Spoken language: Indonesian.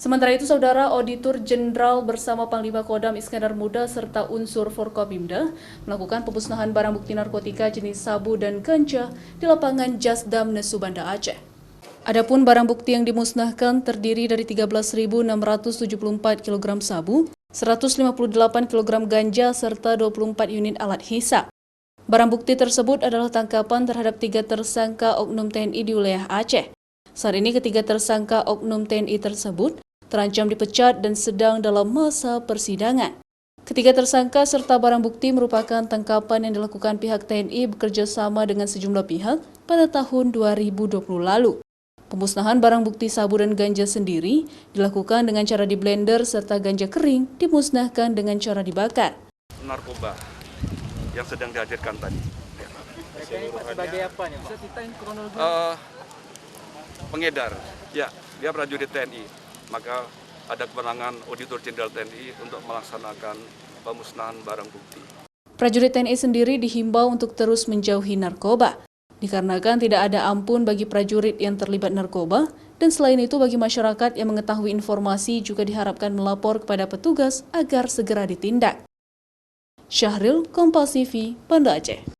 Sementara itu, Saudara Auditor Jenderal bersama Panglima Kodam Iskandar Muda serta unsur Forkopimda melakukan pemusnahan barang bukti narkotika jenis sabu dan ganja di lapangan Jasdam Nesu Banda Aceh. Adapun barang bukti yang dimusnahkan terdiri dari 13.674 kg sabu, 158 kg ganja, serta 24 unit alat hisap. Barang bukti tersebut adalah tangkapan terhadap 3 tersangka oknum TNI di wilayah Aceh. Saat ini ketiga tersangka oknum TNI tersebut terancam dipecat dan sedang dalam masa persidangan. Ketiga tersangka serta barang bukti merupakan tangkapan yang dilakukan pihak TNI bekerja sama dengan sejumlah pihak pada tahun 2020 lalu. Pemusnahan barang bukti sabu dan ganja sendiri dilakukan dengan cara diblender serta ganja kering dimusnahkan dengan cara dibakar. Narkoba yang sedang dihadirkan tadi. Sebagai apa nih, Pak? Pengedar, ya, dia prajurit TNI, maka ada kewenangan Auditor Jenderal TNI untuk melaksanakan pemusnahan barang bukti. Prajurit TNI sendiri dihimbau untuk terus menjauhi narkoba, dikarenakan tidak ada ampun bagi prajurit yang terlibat narkoba, dan selain itu bagi masyarakat yang mengetahui informasi juga diharapkan melapor kepada petugas agar segera ditindak. Syahril, Kompas TV, Banda Aceh.